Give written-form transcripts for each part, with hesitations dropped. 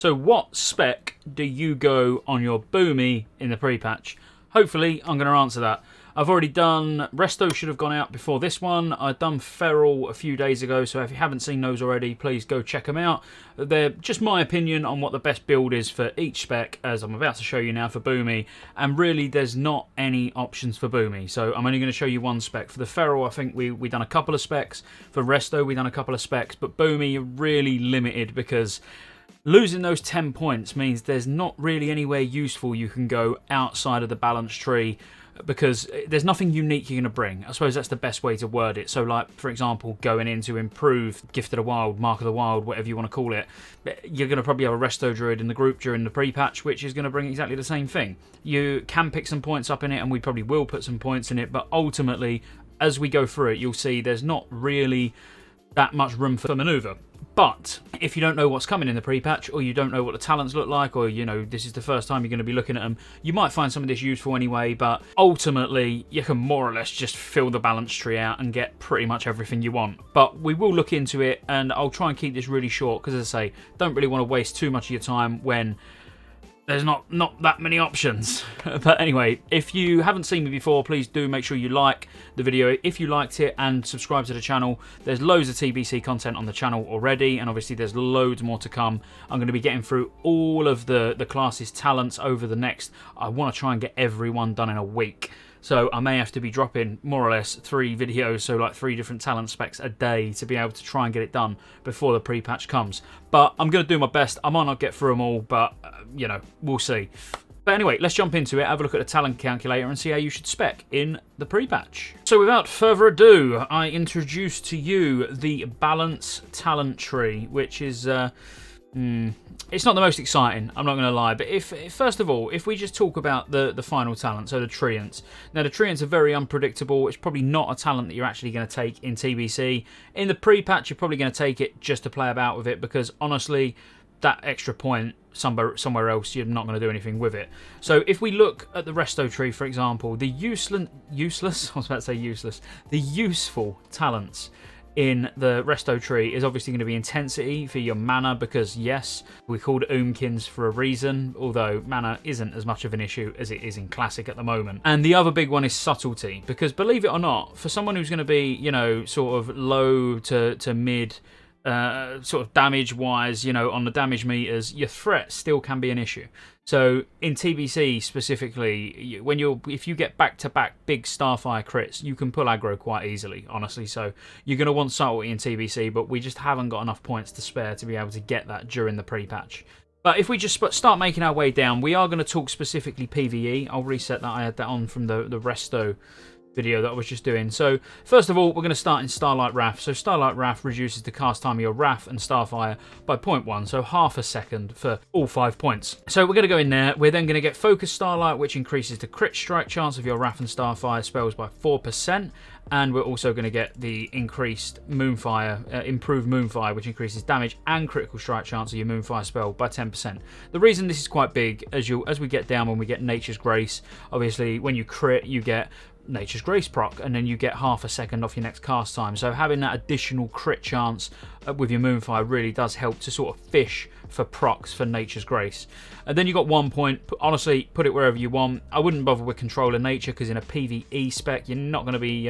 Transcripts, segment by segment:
So what spec do you go on your Boomy in the pre-patch? Hopefully I'm going to answer that. I've already done, Resto should have gone out before this one. I've done Feral a few days ago, so if you haven't seen those already, please go check them out. They're just my opinion on what the best build is for each spec, as I'm about to show you now for Boomy. And really, there's not any options for Boomy, so I'm only going to show you one spec. For the Feral, I think we done a couple of specs. For Resto, we done a couple of specs, but Boomy are really limited because losing those 10 points means there's not really anywhere useful you can go outside of the Balance Tree, because there's nothing unique you're going to bring. I suppose that's the best way to word it. So, like, for example, going in to improve Gift of the Wild, Mark of the Wild, whatever you want to call it, you're going to probably have a Resto Druid in the group during the pre-patch, which is going to bring exactly the same thing. You can pick some points up in it, and we probably will put some points in it, but ultimately, as we go through it, you'll see there's not really that much room for manoeuvre. But if you don't know what's coming in the pre-patch, or you don't know what the talents look like, or, you know, this is the first time you're going to be looking at them, you might find some of this useful anyway, but ultimately you can more or less just fill the Balance Tree out and get pretty much everything you want. But we will look into it, and I'll try and keep this really short, because as I say, don't really want to waste too much of your time when there's not that many options. But anyway, if you haven't seen me before, please do make sure you like the video if you liked it, and subscribe to the channel. There's loads of TBC content on the channel already, and obviously there's loads more to come. I'm going to be getting through all of the classes' talents over the next, I want to try and get everyone done in a week. So I may have to be dropping more or less 3 videos, so like 3 different talent specs a day, to be able to try and get it done before the pre-patch comes. But I'm going to do my best. I might not get through them all, but, you know, we'll see. But anyway, let's jump into it, have a look at the talent calculator and see how you should spec in the pre-patch. So without further ado, I introduce to you the Balance Talent Tree, which is it's not the most exciting, I'm not going to lie, but first of all, if we just talk about the final talent, so the Treants. Now, the Treants are very unpredictable. It's probably not a talent that you're actually going to take in TBC. In the pre-patch, you're probably going to take it just to play about with it, because honestly, that extra point somewhere else, you're not going to do anything with it. So if we look at the Resto Tree, for example, the useful talents in the Resto Tree is obviously going to be Intensity for your mana, because yes, we called Oomkins for a reason, although mana isn't as much of an issue as it is in Classic at the moment. And the other big one is Subtlety, because believe it or not, for someone who's going to be, you know, sort of low to mid sort of damage wise, you know, on the damage meters, your threat still can be an issue. So in TBC specifically, if you get back-to-back big Starfire crits, you can pull aggro quite easily, honestly. So you're going to want Subtlety in TBC, but we just haven't got enough points to spare to be able to get that during the pre-patch. But if we just start making our way down, we are going to talk specifically PvE. I'll reset that. I had that on from the Resto video that I was just doing. So first of all, we're going to start in Starlight Wrath. So Starlight Wrath reduces the cast time of your Wrath and Starfire by 0.1, so half a second for all 5 points. So we're going to go in there. We're then going to get Focus Starlight, which increases the crit strike chance of your Wrath and Starfire spells by 4%. And we're also going to get the increased Moonfire, improved Moonfire, which increases damage and critical strike chance of your Moonfire spell by 10%. The reason this is quite big, as we get down, when we get Nature's Grace, obviously when you crit, you get Nature's Grace proc, and then you get half a second off your next cast time. So having that additional crit chance with your Moonfire really does help to sort of fish for procs for Nature's Grace. And then you got 1 point. Honestly, put it wherever you want. I wouldn't bother with Control of Nature, because in a PvE spec, you're not going to be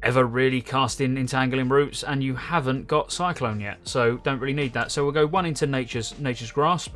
ever really casting Entangling Roots, and you haven't got Cyclone yet, so don't really need that. So we'll go 1 into Nature's Grasp.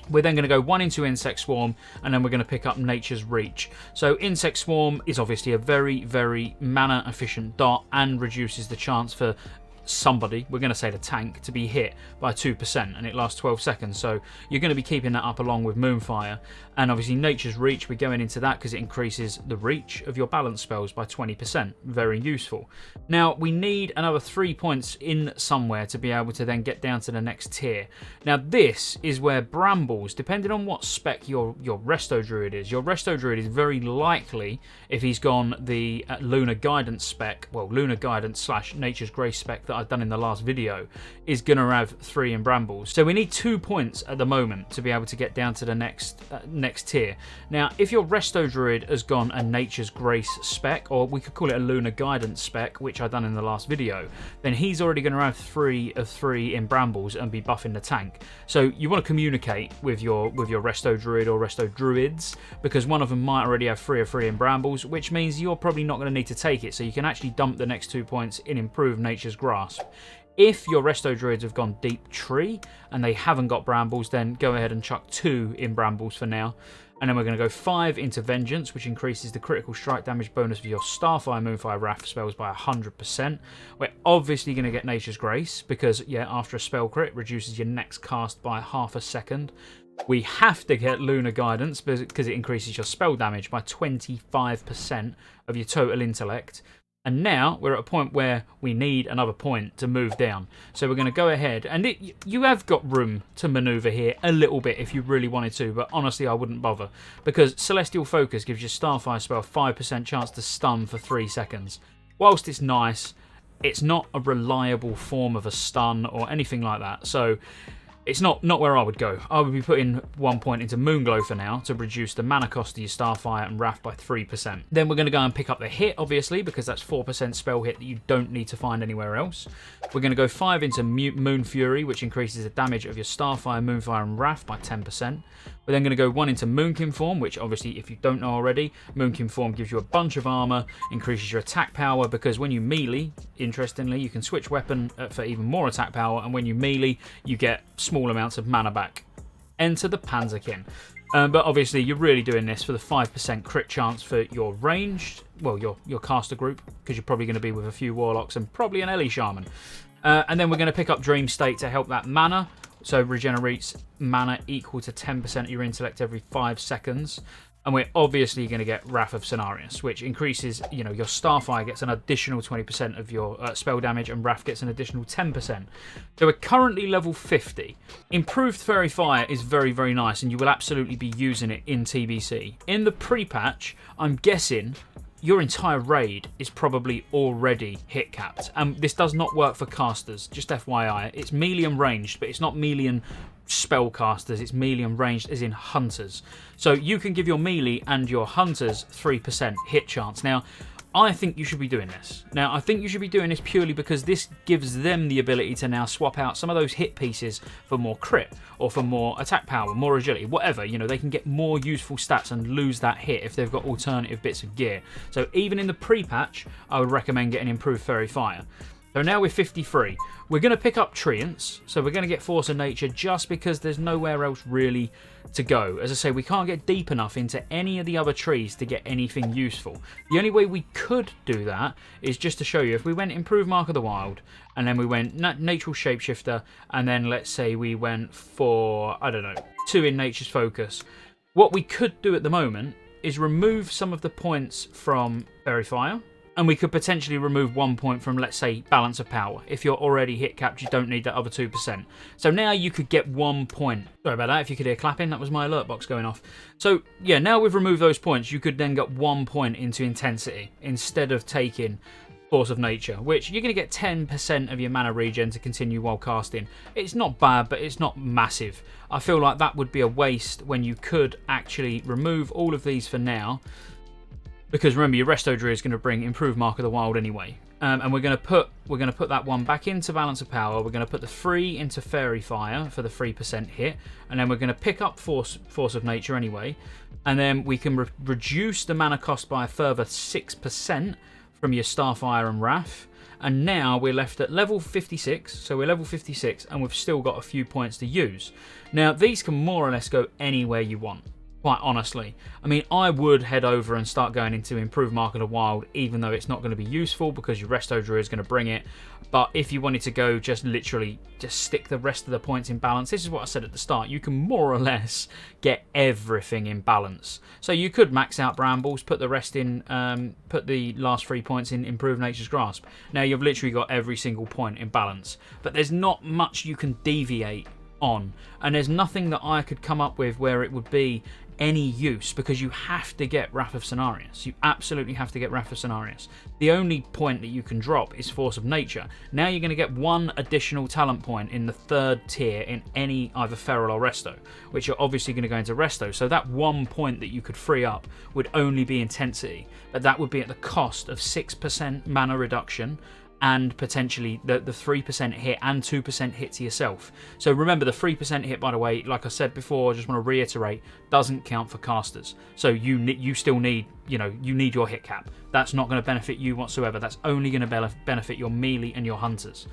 We're then going to go 1 into Insect Swarm, and then we're going to pick up Nature's Reach. So Insect Swarm is obviously a very, very mana efficient dot, and reduces the chance for somebody, we're going to say the tank, to be hit by 2%, and it lasts 12 seconds. So you're going to be keeping that up along with Moonfire. And obviously Nature's Reach, we're going into that because it increases the reach of your balance spells by 20%. Very useful. Now we need another 3 points in somewhere to be able to then get down to the next tier. Now this is where Brambles, depending on what spec your Resto Druid is, your Resto Druid is very likely, if he's gone the Lunar Guidance spec, well, Lunar Guidance / Nature's Grace spec that I've done in the last video is going to have 3 in brambles. So we need 2 points at the moment to be able to get down to the next tier. Now, if your Resto Druid has gone a Nature's Grace spec, or we could call it a Lunar Guidance spec, which I've done in the last video, then he's already going to have 3 of 3 in brambles and be buffing the tank. So you want to communicate with your Resto Druid or Resto Druids, because one of them might already have 3 of 3 in brambles, which means you're probably not going to need to take it, so you can actually dump the next 2 points in Improved Nature's Grasp. If your Resto Druids have gone Deep Tree and they haven't got brambles, then go ahead and chuck 2 in brambles for now. And then we're going to go 5 into Vengeance, which increases the critical strike damage bonus of your Starfire, Moonfire, Wrath spells by 100%. We're obviously going to get Nature's Grace, because, yeah, after a spell crit, reduces your next cast by half a second. We have to get Lunar Guidance, because it increases your spell damage by 25% of your total intellect. And now we're at a point where we need another point to move down. So we're going to go ahead, and you have got room to maneuver here a little bit if you really wanted to, but honestly I wouldn't bother, because Celestial Focus gives your Starfire spell 5% chance to stun for 3 seconds. Whilst it's nice, it's not a reliable form of a stun or anything like that. So it's not where I would go. I would be putting 1 point into Moonglow for now to reduce the mana cost of your Starfire and Wrath by 3%. Then we're going to go and pick up the hit, obviously, because that's 4% spell hit that you don't need to find anywhere else. We're going to go 5 into Moon Fury, which increases the damage of your Starfire, Moonfire and Wrath by 10%. We're then going to go 1 into Moonkin Form, which obviously, if you don't know already, Moonkin Form gives you a bunch of armor, increases your attack power, because when you melee, interestingly, you can switch weapon for even more attack power, and when you melee, you get small amounts of mana back. Enter the Panzerkin. But obviously, you're really doing this for the 5% crit chance for your ranged, well, your caster group, because you're probably going to be with a few Warlocks and probably an Ellie Shaman. And then we're going to pick up Dream State to help that mana. So regenerates mana equal to 10% of your intellect every 5 seconds. And we're obviously going to get Wrath of Cenarius, which increases, your Starfire gets an additional 20% of your spell damage, and Wrath gets an additional 10%. So we're currently level 50. Improved Fairy Fire is very, very nice, and you will absolutely be using it in TBC. In the pre-patch, I'm guessing your entire raid is probably already hit capped. And this does not work for casters, just FYI. It's melee and ranged, but it's not melee and spellcasters, it's melee and ranged as in hunters. So you can give your melee and your hunters 3% hit chance. Now, I think you should be doing this. Now, I think you should be doing this purely because this gives them the ability to now swap out some of those hit pieces for more crit or for more attack power, more agility, whatever. They can get more useful stats and lose that hit if they've got alternative bits of gear. So even in the pre-patch, I would recommend getting Improved Fairy Fire. So now we're 53. We're going to pick up Treants. So we're going to get Force of Nature just because there's nowhere else really to go. As I say, we can't get deep enough into any of the other trees to get anything useful. The only way we could do that is just to show you. If we went Improved Mark of the Wild, and then we went Natural Shapeshifter, and then let's say we went for, I don't know, 2 in Nature's Focus. What we could do at the moment is remove some of the points from Fairy Fire. And we could potentially remove 1 point from, let's say, Balance of Power. If you're already hit capped, you don't need that other 2%. So now you could get 1 point. Sorry about that, if you could hear clapping, that was my alert box going off. So, yeah, now we've removed those points, you could then get 1 point into Intensity instead of taking Force of Nature, which you're going to get 10% of your mana regen to continue while casting. It's not bad, but it's not massive. I feel like that would be a waste when you could actually remove all of these for now. Because remember, your Resto Tree is going to bring Improved Mark of the Wild anyway. And we're going to put that one back into Balance of Power. We're going to put the 3 into Fairy Fire for the 3% hit. And then we're going to pick up Force of Nature anyway. And then we can reduce the mana cost by a further 6% from your Starfire and Wrath. And now we're left at level 56. So we're level 56 and we've still got a few points to use. Now, these can more or less go anywhere you want. Quite honestly. I mean, I would head over and start going into Improved Mark of the Wild, even though it's not going to be useful because your Resto Druid is going to bring it. But if you wanted to go just literally just stick the rest of the points in balance, this is what I said at the start, you can more or less get everything in balance. So you could max out Brambles, put the rest in, put the last 3 points in Improved Nature's Grasp. Now you've literally got every single point in balance. But there's not much you can deviate on, and there's nothing that I could come up with where it would be any use, because you have to get Wrath of Cenarius. You absolutely have to get Wrath of Cenarius. The only point that you can drop is Force of Nature. Now you're going to get one additional talent point in the 3rd tier in any either Feral or Resto, which are obviously going to go into Resto. So that 1 point that you could free up would only be Intensity, but that would be at the cost of 6% mana reduction, and potentially the 3% hit and 2% hit to yourself. So remember, the 3% hit, by the way, like I said before, I just want to reiterate, doesn't count for casters. So you still need, you need your hit cap. That's not going to benefit you whatsoever. That's only going to benefit your melee and your hunters.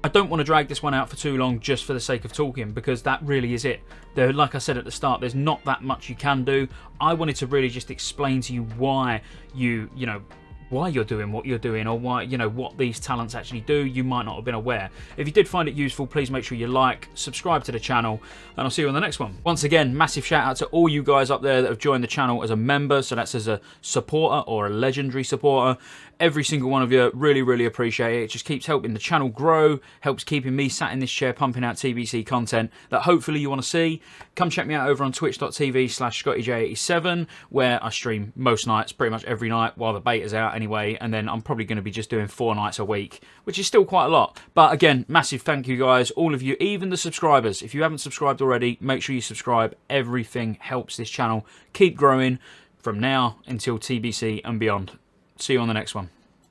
I don't want to drag this one out for too long just for the sake of talking, because that really is it. Like I said at the start, there's not that much you can do. I wanted to really just explain to you why why you're doing what you're doing, or why, what these talents actually do. You might not have been aware. If you did find it useful, please make sure you like, subscribe to the channel, and I'll see you on the next one. Once again, massive shout out to all you guys up there that have joined the channel as a member, so that's as a supporter or a legendary supporter. Every single one of you, really, really appreciate it. It just keeps helping the channel grow, helps keeping me sat in this chair pumping out TBC content that hopefully you want to see. Come check me out over on twitch.tv/Scottejaye87, where I stream most nights, pretty much every night while the beta's out anyway, and then I'm probably going to be just doing 4 nights a week, which is still quite a lot. But again, massive thank you guys, all of you, even the subscribers. If you haven't subscribed already, make sure you subscribe. Everything helps this channel keep growing from now until TBC and beyond. See you on the next one.